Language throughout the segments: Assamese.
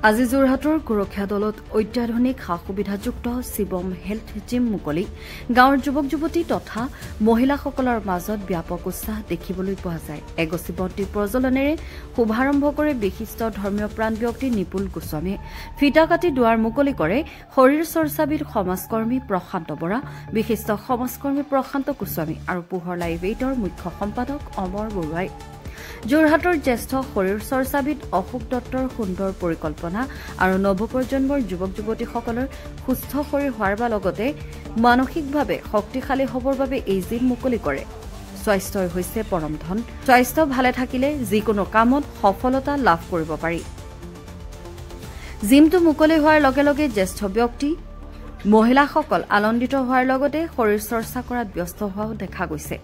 আজি যোৰহাটৰ সুৰক্ষা দলত অত্যাধুনিক সা সুবিধাযুক্ত শিৱম হেল্থ জিম মুকলি গাঁৱৰ যুৱক যুৱতী তথা মহিলাসকলৰ মাজত ব্যাপক উৎসাহ দেখিবলৈ পোৱা যায়। এগছি বন্তি প্ৰজ্বলনেৰে শুভাৰম্ভ কৰে বিশিষ্ট ধৰ্মীয় প্ৰাণ ব্যক্তি নিপুল গোস্বামীয়ে। ফিটা কাটি দুৱাৰ মুকলি কৰে শৰীৰ চৰ্চাবিদ সমাজকৰ্মী প্ৰশান্ত বৰা, বিশিষ্ট সমাজকৰ্মী প্ৰশান্ত গোস্বামী আৰু পোহৰ লাইভ 8ৰ মুখ্য সম্পাদক অমৰ বৰুৱাই। যোৰহাটৰ জ্যেষ্ঠ শৰীৰ চৰ্চাবিদ অশোক দত্তৰ সুন্দৰ পৰিকল্পনা আৰু নৱপ্ৰজন্মৰ যুৱক যুৱতীসকলৰ সুস্থ শৰীৰ হোৱাৰ লগতে মানসিকভাৱে শক্তিশালী হ'বৰ বাবে এই জিম মুকলি কৰে। স্বাস্থ্যই হৈছে পৰম ধন। স্বাস্থ্য ভালে থাকিলে যিকোনো কামত সফলতা লাভ কৰিব পাৰি। জিমটো মুকলি হোৱাৰ লগে লগে জ্যেষ্ঠ ব্যক্তি মহিলাসকল আনন্দিত হোৱাৰ লগতে শৰীৰ চৰ্চা কৰাত ব্যস্ত হোৱাও দেখা গৈছে।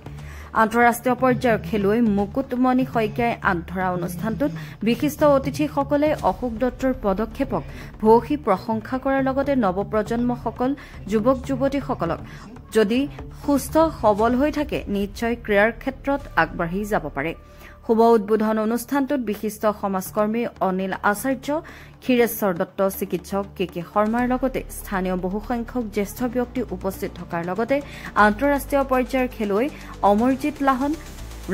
আন্তঃৰাষ্ট্ৰীয় পৰ্যায়ৰ খেলুৱৈ মুকুটমণি শইকীয়াই আগধৰা অনুষ্ঠানটোত বিশিষ্ট অতিথিসকলে অশোক দত্তৰ পদক্ষেপক ভূয়সী প্ৰশংসা কৰাৰ লগতে নৱপ্ৰজন্মসকল যুৱক যুৱতীসকলক যদি সুস্থ সবল হৈ থাকে নিশ্চয় ক্ৰীড়াৰ ক্ষেত্ৰত আগবাঢ়ি যাব পাৰে। শুভ উদ্বোধন অনুষ্ঠানটোত বিশিষ্ট সমাজকৰ্মী অনিল আচাৰ্য, ক্ষীৰেশ্বৰ দত্ত, চিকিৎসক কে শৰ্মাৰ লগতে স্থানীয় বহুসংখ্যক জ্যেষ্ঠ ব্যক্তি উপস্থিত থকাৰ লগতে আন্তঃৰাষ্ট্ৰীয় পৰ্যায়ৰ খেলুৱৈ অমৰজিৎ লাহন,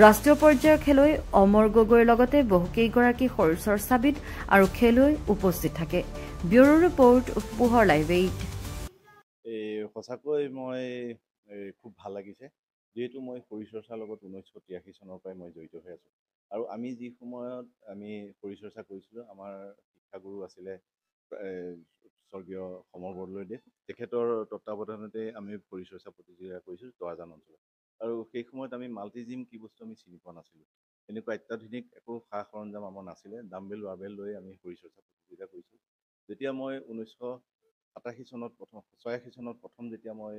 ৰাষ্ট্ৰীয় পৰ্যায়ৰ খেলুৱৈ অমৰ গগৈৰ লগতে বহুকেইগৰাকী শৰীৰ চৰ্চাবিদ আৰু খেলুৱৈ উপস্থিত থাকে। ব্যুৰো ৰিপৰ্ট, পোহৰ লাইভ 8। সঁচাকৈ মই খুব ভাল লাগিছে, যিহেতু মই শৰীৰ চৰ্চাৰ লগত 1983 চনৰ পৰাই মই জড়িত হৈ আছোঁ। আৰু আমি যি সময়ত আমি শৰীৰ চৰ্চা কৰিছিলোঁ, আমাৰ শিক্ষাগুৰু আছিলে স্বৰ্গীয় সমৰ বৰদলৈদেৱ। তেখেতৰ তত্বাৱধানতে আমি শৰীৰ চৰ্চা প্ৰতিযোগিতা কৰিছিলোঁ তৰাজান অঞ্চলত। আৰু সেই সময়ত আমি মাল্টি জিম কি বস্তু আমি চিনি পোৱা নাছিলোঁ। এনেকুৱা অত্যাধুনিক একো সা সৰঞ্জাম আমাৰ নাছিলে। ডাম্বেল ৱাৰবেল লৈ আমি শৰীৰ চৰ্চা প্ৰতিযোগিতা কৰিছিলোঁ। যেতিয়া মই 1986 চনত প্ৰথম যেতিয়া মই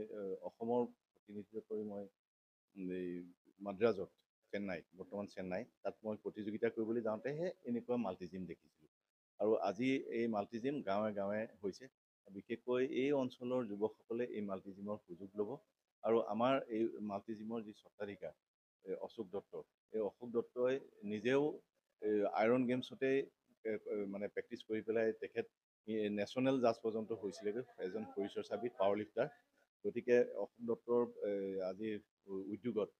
অসমৰ প্ৰতিনিধিত্ব কৰি মই এই মাদ্ৰাজত চেন্নাইত, বৰ্তমান চেন্নাই, তাত মই প্ৰতিযোগিতা কৰিবলৈ যাওঁতেহে এনেকুৱা মাল্টি জিম দেখিছিলোঁ। আৰু আজি এই মাল্টি জিম গাঁৱে গাঁৱে হৈছে। বিশেষকৈ এই অঞ্চলৰ যুৱকসকলে এই মাল্টি জিমৰ সুযোগ ল'ব। আৰু আমাৰ এই মাল্টি জিমৰ যি স্বত্বাধিকাৰ অশোক দত্ত, এই অশোক দত্তই নিজেও আইৰণ গেমছতেই মানে প্ৰেক্টিছ কৰি পেলাই তেখেত নেশ্যনেল জাজ পৰ্যন্ত হৈছিলেগৈ, এজন শৰীৰ চৰ্চাবিদ পাৱাৰ লিফ্টাৰ। গতিকে অশোক দত্তৰ আজি উদ্যোগত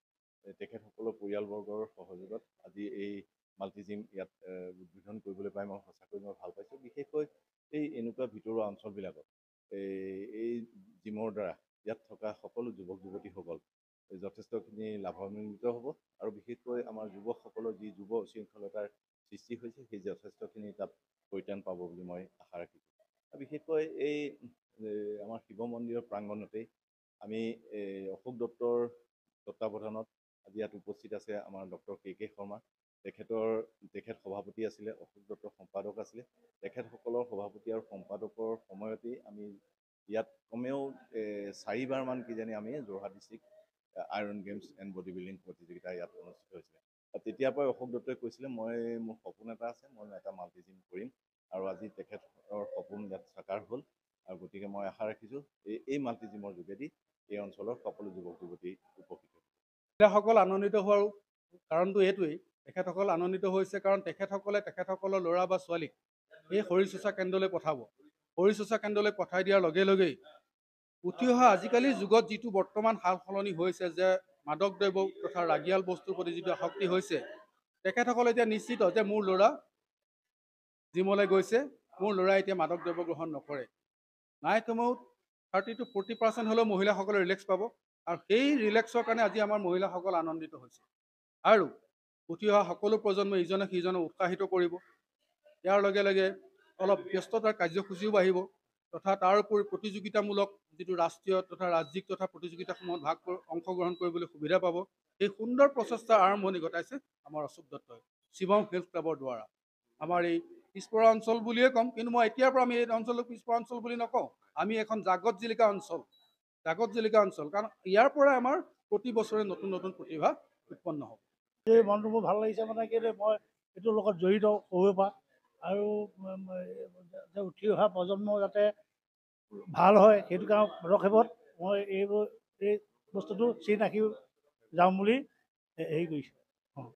তেখেতসকলৰ পৰিয়ালবৰ্গৰ সহযোগত আজি এই মাল্টি জিম ইয়াত উদ্বোধন কৰিবলৈ পাই মই সঁচাকৈ ভাল পাইছোঁ। বিশেষকৈ এই এনেকুৱা ভিতৰুৱা অঞ্চলবিলাকত এই জিমৰ দ্বাৰা ইয়াত থকা সকলো যুৱক যুৱতীসকল যথেষ্টখিনি লাভান্বিত হ'ব। আৰু বিশেষকৈ আমাৰ যুৱকসকলৰ যি যুৱ উশৃংখলতাৰ সৃষ্টি হৈছে, সেই যথেষ্টখিনি তাত পৰিত্ৰাণ পাব বুলি মই আশা ৰাখিছোঁ। বিশেষকৈ এই আমাৰ শিৱ মন্দিৰৰ প্ৰাংগণতেই আমি অশোক দত্তৰ তত্বাৱধানত আজি ইয়াত উপস্থিত আছে আমাৰ ডক্টৰ কে শৰ্মা। তেখেত সভাপতি আছিলে, অশোক দত্তৰ সম্পাদক আছিলে। তেখেতসকলৰ সভাপতি আৰু সম্পাদকৰ সময়তেই আমি ইয়াত কমেও 4বাৰমান কিজানি আমি Jorhat district iron games and body building প্ৰতিযোগিতা ইয়াত অনুষ্ঠিত হৈছিলে। তেতিয়াৰ পৰাই অশোক দত্তই কৈছিলে মোৰ সপোন এটা আছে, মই এটা মাল্টি জিম কৰিম। আৰু আজি তেখেতৰ সপোন ইয়াত সাকাৰ হ'ল। আৰু গতিকে মই আশা ৰাখিছোঁ এই মাল্টি জিমৰ যোগেদি এই অঞ্চলৰ সকলো যুৱক যুৱতী উপকৃত হ'ব। তেখেতসকল আনন্দিত হোৱাৰ কাৰণটো এইটোৱেই, তেখেতসকল আনন্দিত হৈছে কাৰণ তেখেতসকলে তেখেতসকলৰ ল'ৰা বা ছোৱালীক এই শৰীৰ চৰ্চা কেন্দ্ৰলৈ পঠাব। শৰীৰ চৰ্চা কেন্দ্ৰলৈ পঠাই দিয়াৰ লগে লগেই উঠি অহা আজিকালিৰ যুগত যিটো বৰ্তমান সাল সলনি হৈছে, যে মাদক দ্ৰব্য তথা ৰাগিয়াল বস্তুৰ প্ৰতি যিটো আসক্তি হৈছে, তেখেতসকলে এতিয়া নিশ্চিত যে মোৰ ল'ৰা জিমলৈ গৈছে, মোৰ ল'ৰাই এতিয়া মাদক দ্ৰব্য গ্ৰহণ নকৰে। নাই কমেও 30 to 40% হ'লেও মহিলাসকলে ৰিলেক্স পাব। আৰু সেই ৰিলেক্সৰ কাৰণে আজি আমাৰ মহিলাসকল আনন্দিত হৈছে। আৰু উঠি অহা সকলো প্ৰজন্মই ইজনে সিজনক উৎসাহিত কৰিব। ইয়াৰ লগে লগে অলপ ব্যস্ততাৰ কাৰ্যসূচীও বাঢ়িব, তথা তাৰ উপৰি প্ৰতিযোগিতামূলক যিটো ৰাষ্ট্ৰীয় তথা ৰাজ্যিক তথা প্ৰতিযোগিতাসমূহত অংশগ্ৰহণ কৰিবলৈ সুবিধা পাব। এই সুন্দৰ প্ৰচেষ্টাৰ আৰম্ভণি ঘটাইছে আমাৰ অশোক দত্তই শিৱম হেল্থ ক্লাবৰ দ্বাৰা। আমাৰ এই পিছপৰা অঞ্চল বুলিয়ে ক'ম, কিন্তু মই এতিয়াৰ পৰা আমি এই অঞ্চলক পিছপৰা অঞ্চল বুলি নকওঁ। আমি এখন জাগত জিলিকা অঞ্চল, কাৰণ ইয়াৰ পৰা আমাৰ প্ৰতি বছৰে নতুন নতুন প্ৰতিভা উৎপন্ন হ'ব। এই মনটো মোৰ ভাল লাগিছে, মানে কি মই এইটোৰ লগত জড়িত সৰুৰে পৰা। আৰু উঠি অহা প্ৰজন্ম যাতে ভাল হয়, সেইটো কাৰণ পদক্ষেপত মই এই বস্তুটো চিন ৰাখি যাম বুলি হেৰি কৰিছোঁ।